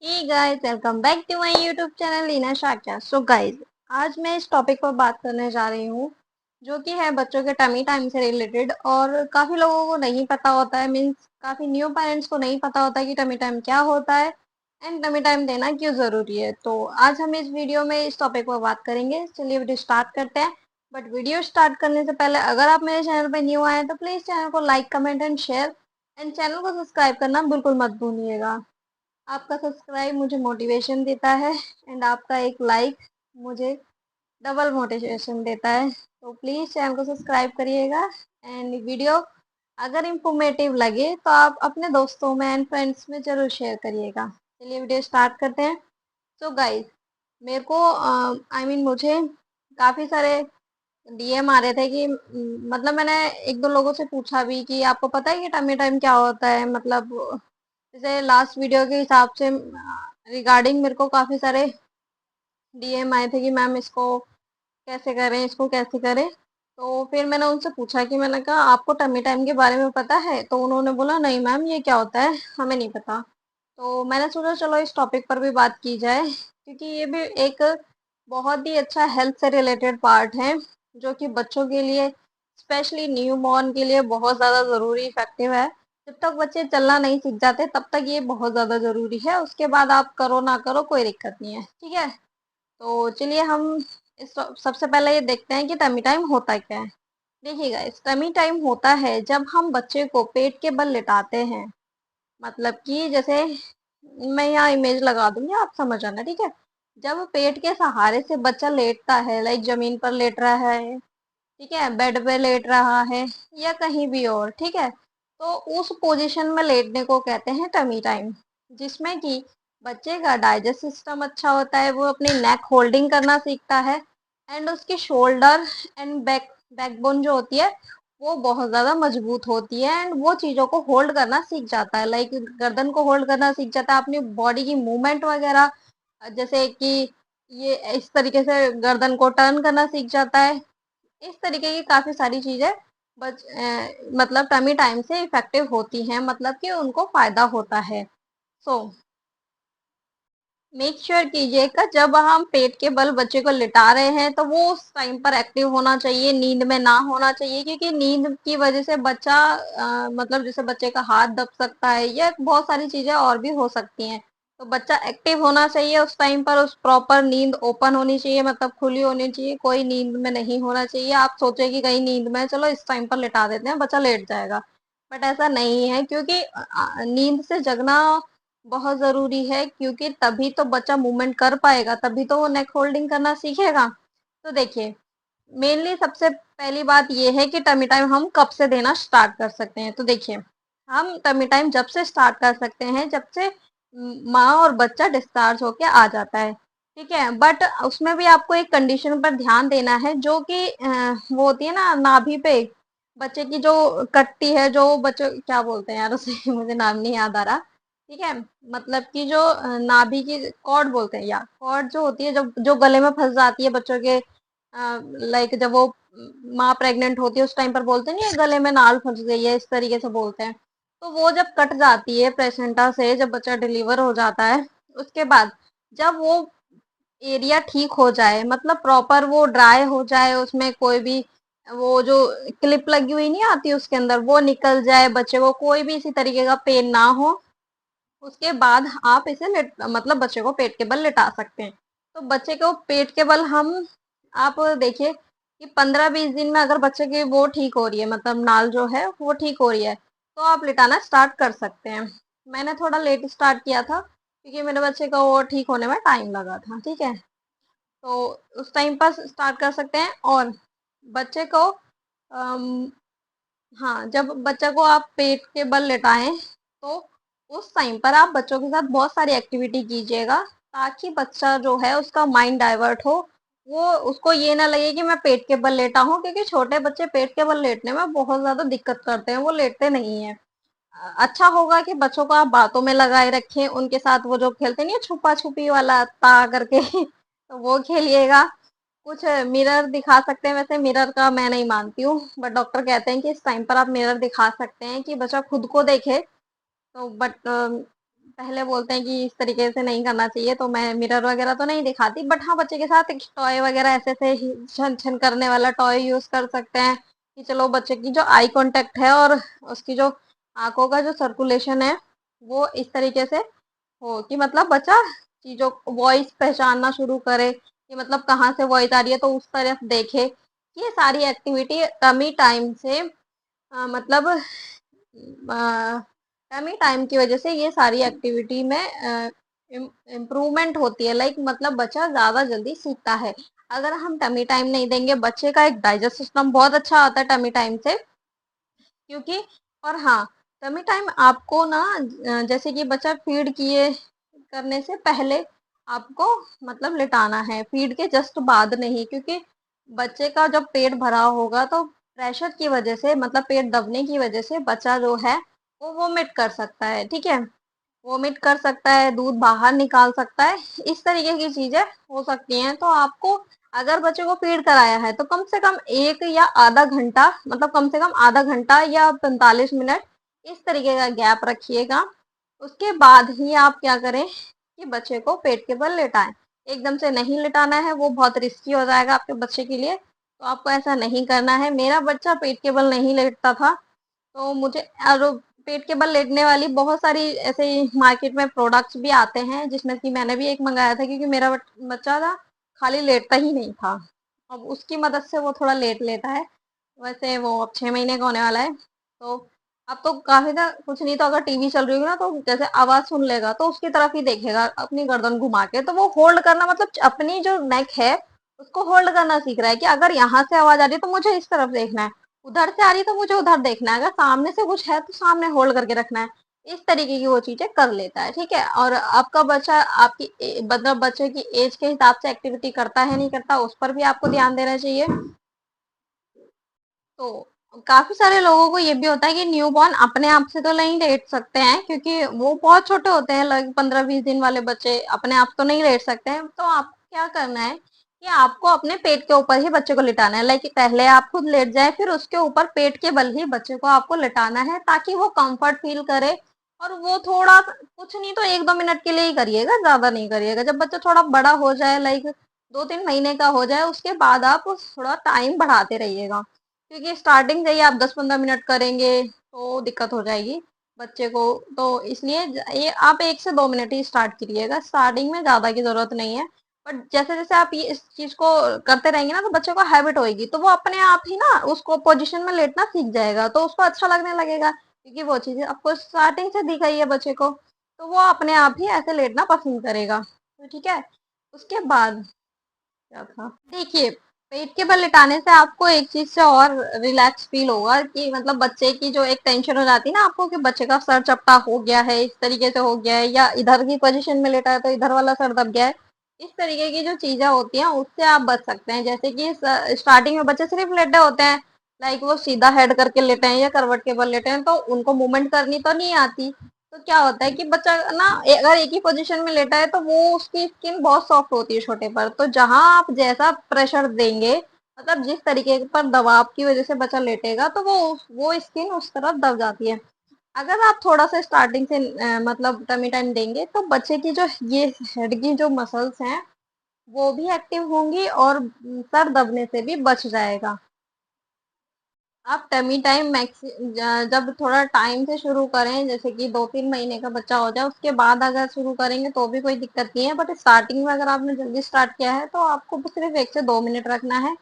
Hey guys, welcome back to my YouTube channel Leena Shakya. So guys, आज मैं इस topic पर बात करने जा रही हूँ जो कि है बच्चों के टमी टाइम से रिलेटेड। और काफ़ी लोगों को नहीं पता होता है, मीन्स काफ़ी न्यू पेरेंट्स को नहीं पता होता है कि टमी टाइम क्या होता है एंड टमी टाइम देना क्यों ज़रूरी है। तो आज हम इस वीडियो में इस टॉपिक पर बात करेंगे। चलिए वीडियो स्टार्ट करते हैं। बट वीडियो स्टार्ट करने से पहले अगर आप मेरे चैनल पर न्यू आए तो प्लीज़ चैनल को like, comment and share and channel को सब्सक्राइब करना बिल्कुल मत भूलिएगा। आपका सब्सक्राइब मुझे मोटिवेशन देता है एंड आपका एक लाइक मुझे डबल मोटिवेशन देता है। तो प्लीज़ चैनल को सब्सक्राइब करिएगा एंड वीडियो अगर इंफॉर्मेटिव लगे तो आप अपने दोस्तों में एंड फ्रेंड्स में ज़रूर शेयर करिएगा। चलिए वीडियो स्टार्ट करते हैं। सो गाइस, मेरे को मुझे काफ़ी सारे डीएम आ रहे थे कि मतलब मैंने एक दो लोगों से पूछा भी कि आपको पता है कि टमी टाइम क्या होता है। मतलब जैसे लास्ट वीडियो के हिसाब से रिगार्डिंग मेरे को काफ़ी सारे डीएम आए थे कि मैम इसको कैसे करें, इसको कैसे करें। तो फिर मैंने उनसे पूछा कि मैंने कहा आपको टमी टाइम के बारे में पता है? तो उन्होंने बोला नहीं मैम, ये क्या होता है, हमें नहीं पता। तो मैंने सोचा चलो इस टॉपिक पर भी बात की जाए क्योंकि ये भी एक बहुत ही अच्छा हेल्थ से रिलेटेड पार्ट है जो कि बच्चों के लिए, स्पेशली न्यू बॉर्न के लिए बहुत ज़्यादा ज़रूरी इफेक्टिव है। जब तक बच्चे चलना नहीं सीख जाते तब तक ये बहुत ज़्यादा ज़रूरी है। उसके बाद आप करो ना करो कोई दिक्कत नहीं है, ठीक है। तो चलिए हम इस सबसे पहले ये देखते हैं कि टमी टाइम होता क्या है। देखिएगा, इस टमी टाइम होता है जब हम बच्चे को पेट के बल लिटाते हैं। मतलब कि जैसे मैं यहाँ इमेज लगा दूंगी, आप समझ आना, ठीक है। जब पेट के सहारे से बच्चा लेटता है, लाइक जमीन पर लेट रहा है, ठीक है, बेड पे लेट रहा है या कहीं भी और, ठीक है। तो उस पोजीशन में लेटने को कहते हैं टमी टाइम, जिसमें कि बच्चे का डाइजेस्ट सिस्टम अच्छा होता है, वो अपनी नेक होल्डिंग करना सीखता है एंड उसकी शोल्डर एंड बैकबोन जो होती है वो बहुत ज़्यादा मजबूत होती है एंड वो चीज़ों को होल्ड करना सीख जाता है, लाइक गर्दन को होल्ड करना सीख जाता है, अपनी बॉडी की मूवमेंट वगैरह, जैसे कि ये इस तरीके से गर्दन को टर्न करना सीख जाता है। इस तरीके की काफ़ी सारी चीज़ें मतलब टमी टाइम से इफ़ेक्टिव होती हैं, मतलब कि उनको फ़ायदा होता है। सो मेक श्योर कीजिएगा जब हम पेट के बल बच्चे को लिटा रहे हैं तो वो उस टाइम पर एक्टिव होना चाहिए, नींद में ना होना चाहिए, क्योंकि नींद की वजह से बच्चा मतलब जैसे बच्चे का हाथ दब सकता है या बहुत सारी चीज़ें और भी हो सकती हैं। तो बच्चा एक्टिव होना चाहिए उस टाइम पर, उस प्रॉपर नींद ओपन होनी चाहिए, मतलब खुली होनी चाहिए, कोई नींद में नहीं होना चाहिए। आप सोचे कि कहीं नींद में चलो इस टाइम पर लिटा देते हैं बच्चा लेट जाएगा, बट ऐसा नहीं है, क्योंकि नींद से जगना बहुत ज़रूरी है, क्योंकि तभी तो बच्चा मूवमेंट कर पाएगा, तभी तो वो नेक होल्डिंग करना सीखेगा। तो देखिए, मेनली सबसे पहली बात ये है कि टमी टाइम हम कब से देना स्टार्ट कर सकते हैं। तो देखिए, हम टमी टाइम जब से स्टार्ट कर सकते हैं जब से माँ और बच्चा डिस्चार्ज होके आ जाता है, ठीक है। बट उसमें भी आपको एक कंडीशन पर ध्यान देना है जो कि वो होती है ना नाभि पे बच्चे की जो कट्टी है, जो बच्चों क्या बोलते हैं यार उसे मुझे नाम नहीं याद आ रहा, ठीक है। मतलब कि जो नाभि की कॉर्ड बोलते हैं, या कॉर्ड जो होती है जो जो गले में फंस जाती है बच्चों के, लाइक जब वो माँ प्रेग्नेंट होती है उस टाइम पर बोलते नहीं है गले में नाल फंस गई है, इस तरीके से बोलते हैं। तो वो जब कट जाती है प्लेसेंटा से, जब बच्चा डिलीवर हो जाता है, उसके बाद जब वो एरिया ठीक हो जाए, मतलब प्रॉपर वो ड्राई हो जाए, उसमें कोई भी वो जो क्लिप लगी हुई नहीं आती उसके अंदर वो निकल जाए, बच्चे को कोई भी इसी तरीके का पेन ना हो, उसके बाद आप इसे मतलब बच्चे को पेट के बल लिटा सकते हैं। तो बच्चे को पेट के बल हम, आप देखिए कि 15-20 दिन में अगर बच्चे की वो ठीक हो रही है, मतलब नाल जो है वो ठीक हो रही है, तो आप लिटाना स्टार्ट कर सकते हैं। मैंने थोड़ा लेट स्टार्ट किया था क्योंकि मेरे बच्चे का वो ठीक होने में टाइम लगा था, ठीक है। तो उस टाइम पर स्टार्ट कर सकते हैं। और बच्चे को हाँ, जब बच्चा को आप पेट के बल लेटाएं तो उस टाइम पर आप बच्चों के साथ बहुत सारी एक्टिविटी कीजिएगा, ताकि बच्चा जो है उसका माइंड डाइवर्ट हो, वो उसको ये ना लगे कि मैं पेट के बल लेटा हूँ, क्योंकि छोटे बच्चे पेट के बल लेटने में बहुत ज़्यादा दिक्कत करते हैं, वो लेटते नहीं हैं। अच्छा होगा कि बच्चों को आप बातों में लगाए रखें, उनके साथ वो जो खेलते नहीं है छुपा छुपी वाला ता करके तो वो खेलिएगा। कुछ मिरर दिखा सकते हैं, वैसे मिरर का मैं नहीं मानती हूँ, बट डॉक्टर कहते हैं कि इस टाइम पर आप मिरर दिखा सकते हैं कि बच्चा खुद को देखे। तो बट पहले बोलते हैं कि इस तरीके से नहीं करना चाहिए, तो मैं मिरर वगैरह तो नहीं दिखाती, बट हाँ बच्चे के साथ एक टॉय वगैरह ऐसे ऐसे छन छन करने वाला टॉय यूज कर सकते हैं कि चलो बच्चे की जो आई कांटेक्ट है और उसकी जो आंखों का जो सर्कुलेशन है वो इस तरीके से हो कि मतलब बच्चा चीजों वॉइस पहचानना शुरू करे कि मतलब कहाँ से वॉइस आ रही है तो उस तरफ देखे। ये सारी एक्टिविटी टमी टाइम से मतलब टमी टाइम की वजह से ये सारी एक्टिविटी में इम्प्रूवमेंट होती है। लाइक मतलब बच्चा ज्यादा जल्दी सीखता है। अगर हम टमी टाइम नहीं देंगे, बच्चे का एक डाइजेस्ट सिस्टम बहुत अच्छा आता है टमी टाइम से, क्योंकि और हाँ टमी टाइम आपको ना जैसे कि बच्चा फीड किए करने से पहले आपको मतलब लिटाना है, फीड के जस्ट बाद नहीं, क्योंकि बच्चे का जब पेट भरा होगा तो प्रेशर की वजह से मतलब पेट दबने की वजह से बच्चा जो है वो वोमिट कर सकता है। ठीक है, वोमिट कर सकता है, दूध बाहर निकाल सकता है, इस तरीके की चीजें हो सकती हैं। तो आपको अगर बच्चे को फीड कराया है तो कम से कम 1 या आधा घंटा, मतलब कम से कम आधा घंटा या 45 मिनट इस तरीके का गैप रखिएगा। उसके बाद ही आप क्या करें कि बच्चे को पेट के बल लेटाएं। एकदम से नहीं लिटाना है, वो बहुत रिस्की हो जाएगा आपके बच्चे के लिए, तो आपको ऐसा नहीं करना है। मेरा बच्चा पेट के बल नहीं लेटता था, तो मुझे और पेट के बल लेटने वाली बहुत सारी ऐसे मार्केट में प्रोडक्ट्स भी आते हैं, जिसमें कि मैंने भी एक मंगाया था, क्योंकि मेरा बच्चा था खाली लेटता ही नहीं था। अब उसकी मदद से वो थोड़ा लेट लेता है। वैसे वो अब 6 महीने का होने वाला है, तो अब तो काफी था, कुछ नहीं तो अगर टीवी चल रही होगी ना तो जैसे आवाज सुन लेगा तो उसकी तरफ ही देखेगा अपनी गर्दन घुमा के। तो वो होल्ड करना मतलब अपनी जो नेक है उसको होल्ड करना सीख रहा है कि अगर यहाँ से आवाज आ रही है तो मुझे इस तरफ देखना है, उधर से आ रही है तो मुझे उधर देखना है, अगर सामने से कुछ है तो सामने होल्ड करके रखना है। इस तरीके की वो चीजें कर लेता है। ठीक है, और आपका बच्चा आपकी मतलब बच्चे की एज के हिसाब से एक्टिविटी करता है नहीं करता, उस पर भी आपको ध्यान देना चाहिए। तो काफी सारे लोगों को ये भी होता है कि न्यूबॉर्न अपने आप से तो नहीं लेट सकते हैं, क्योंकि वो बहुत छोटे होते हैं, लगभग 15-20 दिन वाले बच्चे अपने आप तो नहीं लेट सकते हैं। तो आपको क्या करना है कि आपको अपने पेट के ऊपर ही बच्चे को लिटाना है। लाइक पहले आप खुद लेट जाए, फिर उसके ऊपर पेट के बल ही बच्चे को आपको लिटाना है, ताकि वो कंफर्ट फील करे। और वो थोड़ा कुछ नहीं तो 1-2 मिनट के लिए ही करिएगा, ज्यादा नहीं करिएगा। जब बच्चा थोड़ा बड़ा हो जाए, लाइक 2-3 महीने का हो जाए, उसके बाद आप थोड़ा टाइम बढ़ाते रहिएगा, क्योंकि स्टार्टिंग से ही आप 10-15 मिनट करेंगे तो दिक्कत हो जाएगी बच्चे को। तो इसलिए ये आप 1 से 2 मिनट ही स्टार्ट करिएगा, स्टार्टिंग में ज्यादा की जरूरत नहीं है। बट जैसे जैसे आप ये इस चीज को करते रहेंगे ना तो बच्चे को हैबिट होएगी, तो वो अपने आप ही ना उसको पोजीशन में लेटना सीख जाएगा, तो उसको अच्छा लगने लगेगा, क्योंकि वो चीजें आपको स्टार्टिंग से दिख रही है बच्चे को, तो वो अपने आप ही ऐसे लेटना पसंद करेगा। तो ठीक है, उसके बाद क्या था, देखिए पेट के बल लिटाने से आपको एक चीज से और रिलैक्स फील होगा कि मतलब बच्चे की जो एक टेंशन हो जाती है ना आपको कि बच्चे का सर चपटा हो गया है, इस तरीके से हो गया है, या इधर की पोजीशन में लेटा है तो इधर वाला सर दब गया है, इस तरीके की जो चीजें होती हैं उससे आप बच सकते हैं। जैसे कि स्टार्टिंग में बच्चे सिर्फ लेटे होते हैं, लाइक वो सीधा हेड करके लेटे हैं या करवट के बल लेटे हैं, तो उनको मूवमेंट करनी तो नहीं आती। तो क्या होता है कि बच्चा ना अगर एक ही पोजीशन में लेटा है तो वो उसकी स्किन बहुत सॉफ्ट होती है छोटे पर, तो जहां आप जैसा प्रेशर देंगे, मतलब जिस तरीके पर दबाव की वजह से बच्चा लेटेगा तो वो स्किन उस तरफ दब जाती है। अगर आप थोड़ा सा स्टार्टिंग से मतलब टमी टाइम देंगे तो बच्चे की जो ये हेड की जो मसल्स हैं वो भी एक्टिव होंगी और सर दबने से भी बच जाएगा। आप टमी टाइम मैक्स जब थोड़ा टाइम से शुरू करें, जैसे कि 2-3 महीने का बच्चा हो जाए उसके बाद अगर शुरू करेंगे तो भी कोई दिक्कत नहीं है, बट स्टार्टिंग में अगर आपने जल्दी स्टार्ट किया है तो आपको सिर्फ 1 से 2 मिनट रखना है।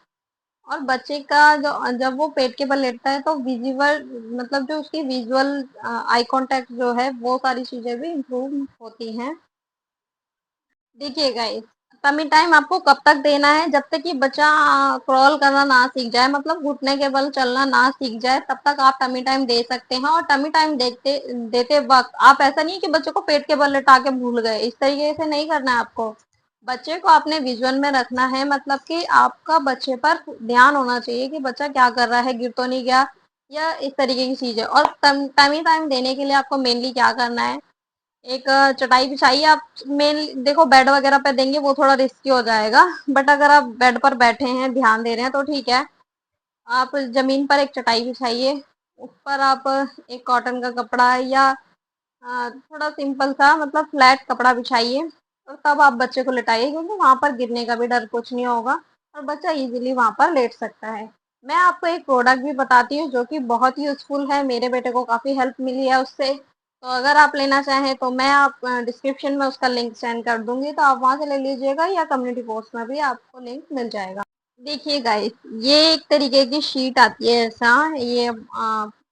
और बच्चे का जो जब वो पेट के बल लेटता है तो विजुअल मतलब जो उसकी विजुअल आई कांटेक्ट जो है वो सारी चीजें भी इम्प्रूव होती हैं। देखिए गाइस, टमी टाइम आपको कब तक देना है, जब तक कि बच्चा क्रॉल करना ना सीख जाए, मतलब घुटने के बल चलना ना सीख जाए, तब तक आप टमी टाइम दे सकते हैं। और टमी टाइम देखते देते वक्त आप ऐसा नहीं कि बच्चे को पेट के बल लेटा के भूल गए, इस तरीके से नहीं करना है आपको। बच्चे को अपने विजुअल में रखना है, मतलब कि आपका बच्चे पर ध्यान होना चाहिए कि बच्चा क्या कर रहा है, गिर तो नहीं गया, या इस तरीके की चीजें। और टमी टाइम देने के लिए आपको मेनली क्या करना है, एक चटाई बिछाइए। आप मेन देखो बेड वगैरह पे देंगे वो थोड़ा रिस्की हो जाएगा, बट अगर आप बेड पर बैठे हैं ध्यान दे रहे हैं तो ठीक है। आप जमीन पर एक चटाई बिछाइए, उस पर आप एक कॉटन का कपड़ा या थोड़ा सिंपल सा मतलब फ्लैट कपड़ा बिछाइए और तब आप बच्चे को लेटाइए, क्योंकि वहां पर गिरने का भी डर कुछ नहीं होगा और बच्चा इजीली वहां पर लेट सकता है। मैं आपको एक प्रोडक्ट भी बताती हूँ जो कि बहुत यूजफुल है, मेरे बेटे को काफी हेल्प मिली है उससे। तो अगर आप लेना चाहें तो मैं आप डिस्क्रिप्शन में उसका लिंक सेंड कर दूंगी, तो आप वहां से ले लीजिएगा या कम्युनिटी पोस्ट में भी आपको लिंक मिल जाएगा। देखिए गाइस, ये एक तरीके की शीट आती है ऐसा, ये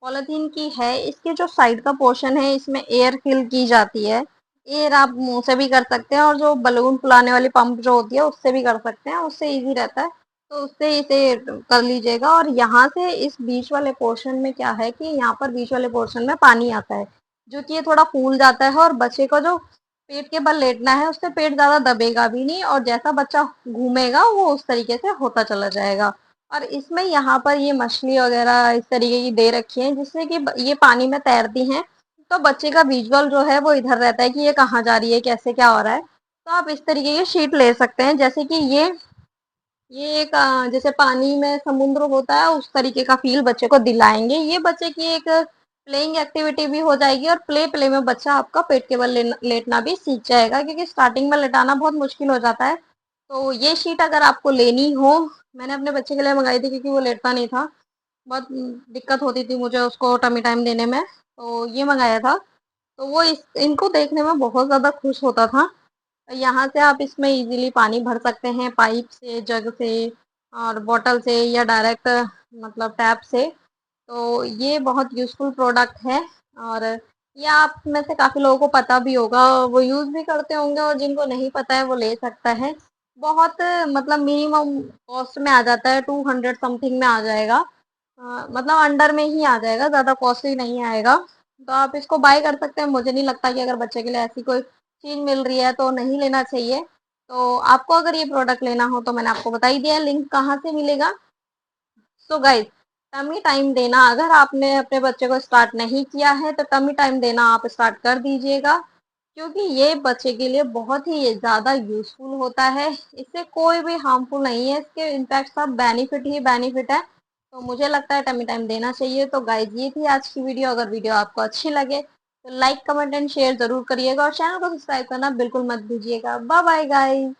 पॉलिथीन की है। इसके जो साइड का पोर्शन है इसमें एयर फिल की जाती है। एयर आप मुंह से भी कर सकते हैं और जो बलून फुलाने वाली पंप जो होती है उससे भी कर सकते हैं, उससे इजी रहता है। तो उससे इसे कर लीजिएगा। और यहाँ से इस बीच वाले पोर्शन में क्या है कि यहाँ पर बीच वाले पोर्शन में पानी आता है, जो कि ये थोड़ा फूल जाता है और बच्चे को जो पेट के बल लेटना है उससे पेट ज्यादा दबेगा भी नहीं, और जैसा बच्चा घूमेगा वो उस तरीके से होता चला जाएगा। और इसमें यहाँ पर ये मछली वगैरह इस तरीके की दे रखी है जिससे कि ये पानी में तैरती हैं। तो बच्चे का विजुअल जो है वो इधर रहता है कि ये कहाँ जा रही है, कैसे क्या हो रहा है। तो आप इस तरीके की शीट ले सकते हैं, जैसे कि ये एक जैसे पानी में समुद्र होता है उस तरीके का फील बच्चे को दिलाएंगे। ये बच्चे की एक प्लेइंग एक्टिविटी भी हो जाएगी और प्ले प्ले में बच्चा आपका पेट के बल लेटना भी सीख जाएगा, क्योंकि स्टार्टिंग में लेटाना बहुत मुश्किल हो जाता है। तो ये शीट अगर आपको लेनी हो, मैंने अपने बच्चे के लिए मंगाई थी क्योंकि वो लेटता नहीं था, बहुत दिक्कत होती थी मुझे उसको टमी टाइम देने में, तो ये मंगाया था। तो वो इनको देखने में बहुत ज़्यादा खुश होता था। यहाँ से आप इसमें इजीली पानी भर सकते हैं पाइप से, जग से और बोतल से या डायरेक्ट मतलब टैप से। तो ये बहुत यूज़फुल प्रोडक्ट है। और ये आप में से काफ़ी लोगों को पता भी होगा, वो यूज़ भी करते होंगे, और जिनको नहीं पता है वो ले सकता है। बहुत मतलब मिनिमम कॉस्ट में आ जाता है, 200 समथिंग में आ जाएगा। मतलब अंडर में ही आ जाएगा, ज़्यादा कॉस्टली नहीं आएगा। तो आप इसको बाय कर सकते हैं। मुझे नहीं लगता कि अगर बच्चे के लिए ऐसी कोई चीज़ मिल रही है तो नहीं लेना चाहिए। तो आपको अगर ये प्रोडक्ट लेना हो तो मैंने आपको बता ही दिया है लिंक कहाँ से मिलेगा। सो गाइस, टमी टाइम देना अगर आपने अपने बच्चे को स्टार्ट नहीं किया है तो टमी टाइम देना आप स्टार्ट कर दीजिएगा, क्योंकि ये बच्चे के लिए बहुत ही ज़्यादा यूज़फुल होता है। इससे कोई भी हार्मफुल नहीं है, इसके इनफैक्ट सब बेनिफिट ही बेनिफिट है। तो मुझे लगता है टमी टाइम देना चाहिए। तो गाइज, ये थी आज की वीडियो। अगर वीडियो आपको अच्छी लगे तो लाइक कमेंट एंड शेयर जरूर करिएगा और चैनल को सब्सक्राइब करना बिल्कुल मत भूलिएगा। Bye bye guys.